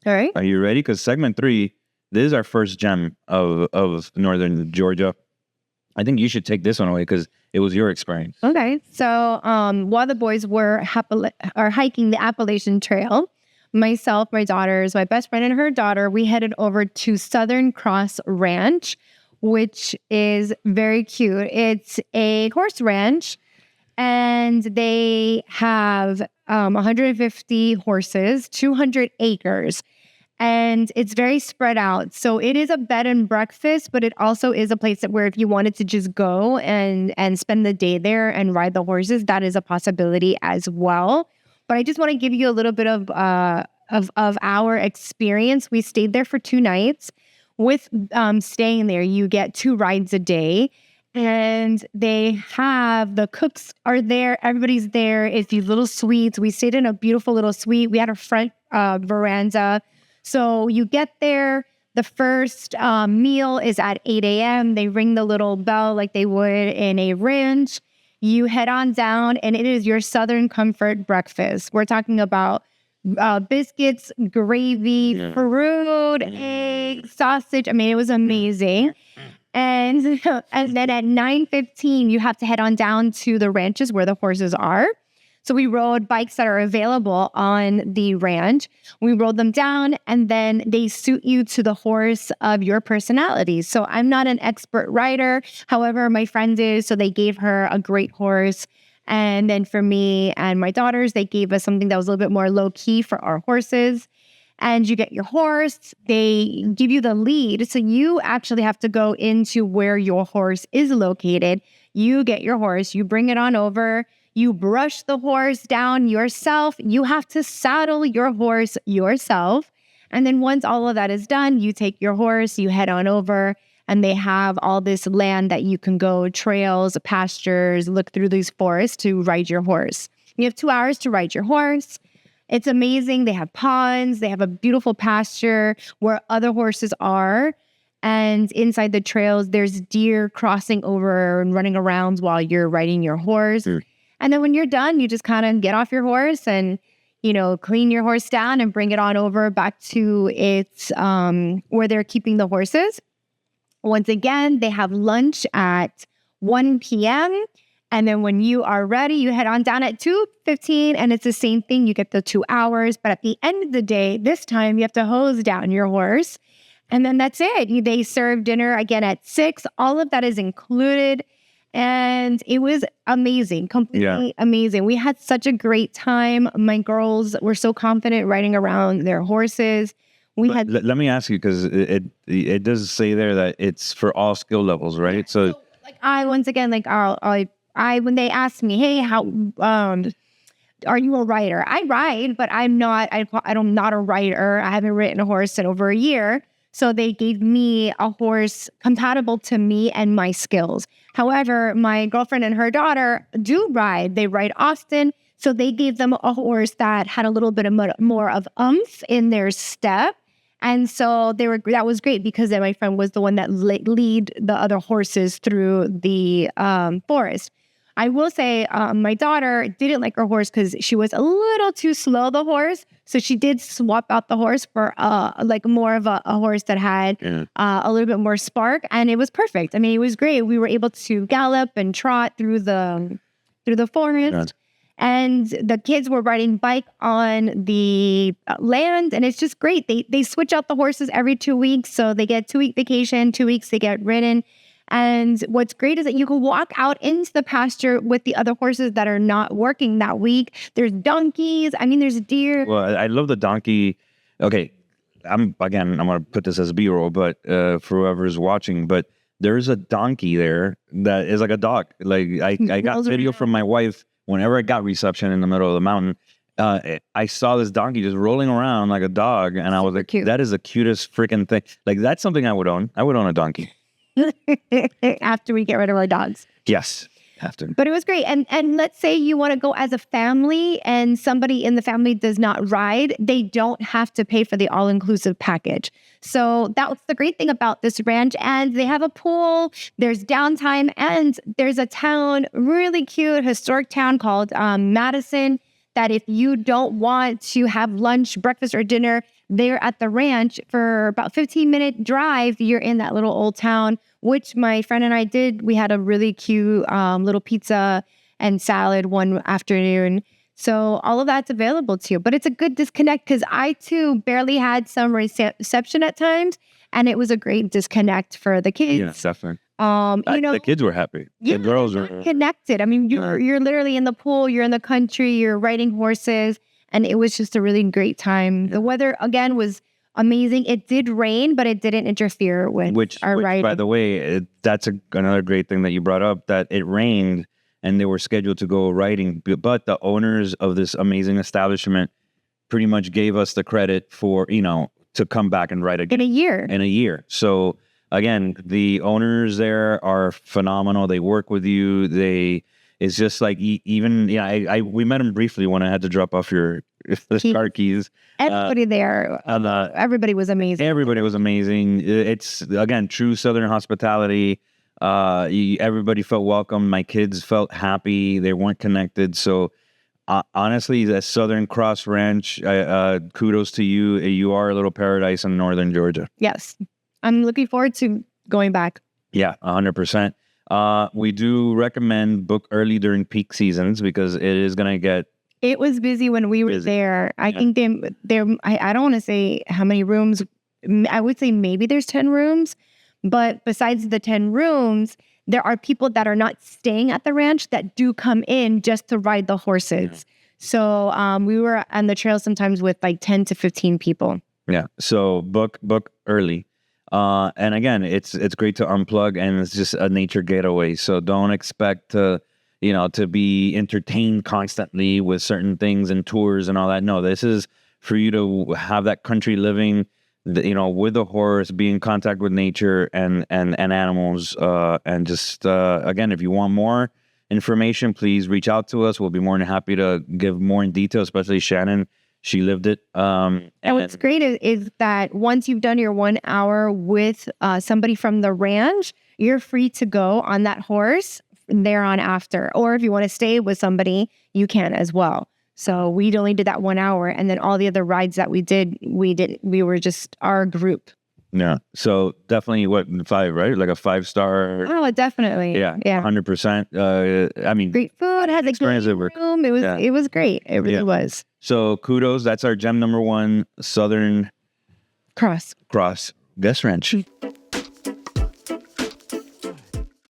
All right. Are you ready? Because segment 3, this is our first gem of Northern Georgia. I think you should take this one away because it was your experience. Okay. So while the boys were hiking the Appalachian Trail, myself, my daughters, my best friend and her daughter, we headed over to Southern Cross Ranch, which is very cute. It's a horse ranch, and they have 150 horses, 200 acres. And it's very spread out. So it is a bed and breakfast, but it also is a place that where if you wanted to just go and spend the day there and ride the horses, that is a possibility as well. But I just want to give you a little bit of our experience. We stayed there for 2 nights. With staying there, you get 2 rides a day. And the cooks are there. Everybody's there. It's these little suites. We stayed in a beautiful little suite. We had a front veranda. So you get there, the first meal is at 8 a.m. They ring the little bell like they would in a ranch. You head on down, and it is your Southern comfort breakfast. We're talking about biscuits, gravy, fruit, egg, sausage. I mean, it was amazing. And then at 9:15, you have to head on down to the ranches where the horses are. So we rode bikes that are available on the ranch. We rode them down, and then they suit you to the horse of your personality. So I'm not an expert rider. However, my friend is, so they gave her a great horse. And then for me and my daughters, they gave us something that was a little bit more low key for our horses. And you get your horse, they give you the lead. So you actually have to go into where your horse is located. You get your horse, you bring it on over. You brush the horse down yourself. You have to saddle your horse yourself. And then once all of that is done, you take your horse, you head on over, and they have all this land that you can go, trails, pastures, look through these forests to ride your horse. You have 2 hours to ride your horse. It's amazing. They have ponds. They have a beautiful pasture where other horses are. And inside the trails, there's deer crossing over and running around while you're riding your horse. And then when you're done, you just kind of get off your horse and, clean your horse down and bring it on over back to its where they're keeping the horses. Once again, they have lunch at 1 p.m. And then when you are ready, you head on down at 2:15, and it's the same thing. You get the 2 hours. But at the end of the day, this time you have to hose down your horse. And then that's it. They serve dinner again at 6. All of that is included. And it was amazing, completely amazing. We had such a great time. My girls were so confident riding around their horses. Let me ask you, because it does say there that it's for all skill levels, right? So when they ask me, hey, how are you a rider? I ride, but I'm not a rider. I haven't ridden a horse in over a year. So they gave me a horse compatible to me and my skills. However, my girlfriend and her daughter do ride. They ride often. So they gave them a horse that had a little bit of more of oomph in their step. And so that was great because then my friend was the one that lead the other horses through the forest. I will say my daughter didn't like her horse because she was a little too slow, the horse. So she did swap out the horse for more of a horse that had a little bit more spark. And it was perfect. I mean, it was great. We were able to gallop and trot through the forest. And the kids were riding bike on the land. And it's just great. They switch out the horses every 2 weeks. So they get 2-week vacation, 2 weeks they get ridden. And what's great is that you can walk out into the pasture with the other horses that are not working that week. There's donkeys. I mean, there's deer. Well, I love the donkey. Okay, I'm going to put this as B-roll, but for whoever's watching, but there's a donkey there that is like a dog. Like I got video from my wife whenever I got reception in the middle of the mountain. I saw this donkey just rolling around like a dog, and I was like, cute. That is the cutest freaking thing. Like, that's something I would own. I would own a donkey. After we get rid of our dogs. Yes, after. But it was great. And let's say you want to go as a family and somebody in the family does not ride, they don't have to pay for the all-inclusive package. So that's the great thing about this ranch. And they have a pool, there's downtime, and there's a town, really cute, historic town called Madison, that if you don't want to have lunch, breakfast, or dinner There at the ranch for about 15-minute drive, you're in that little old town, which my friend and I did. We had a really cute little pizza and salad one afternoon. So all of that's available to you, but it's a good disconnect because I too barely had some reception at times, and it was a great disconnect for the kids. Yeah, definitely. The kids were happy. Yeah, the girls were connected. I mean, you're literally in the pool, you're in the country, you're riding horses, and it was just a really great time. The weather again was amazing. It did rain, but it didn't interfere with our riding. By the way, that's another great thing that you brought up, that it rained and they were scheduled to go riding, but the owners of this amazing establishment pretty much gave us the credit for, to come back and ride again. In a year. So again, the owners there are phenomenal. They work with you. It's just like even, we met them briefly when I had to drop off your car keys. Everybody there, everybody was amazing. Everybody was amazing. It's, again, true Southern hospitality. Everybody felt welcome. My kids felt happy. They weren't connected. So honestly, the Southern Cross Ranch, kudos to you. You are a little paradise in northern Georgia. Yes. I'm looking forward to going back. Yeah, 100%. We do recommend book early during peak seasons because it is going to get... It was busy when we were there. I think I don't want to say how many rooms. I would say maybe there's 10 rooms. But besides the 10 rooms, there are people that are not staying at the ranch that do come in just to ride the horses. Yeah. So we were on the trail sometimes with like 10 to 15 people. Yeah. So book early. And again, it's great to unplug, and it's just a nature getaway. So don't expect to be entertained constantly with certain things and tours and all that. No, this is for you to have that country living, with the horse, be in contact with nature and animals. And just, again, if you want more information, please reach out to us. We'll be more than happy to give more in detail, especially Shannon. She lived it. And what's great is that once you've done your 1 hour with somebody from the ranch, you're free to go on that horse there on after. Or if you want to stay with somebody, you can as well. So we only did that 1 hour, and then all the other rides that we were just our group. Yeah. So definitely 5, right? Like a 5-star. Oh, definitely. Yeah. 100%. I mean, great food. Had a great room. It was great. It really was. So kudos. That's our gem number 1, Southern Cross Guest Ranch.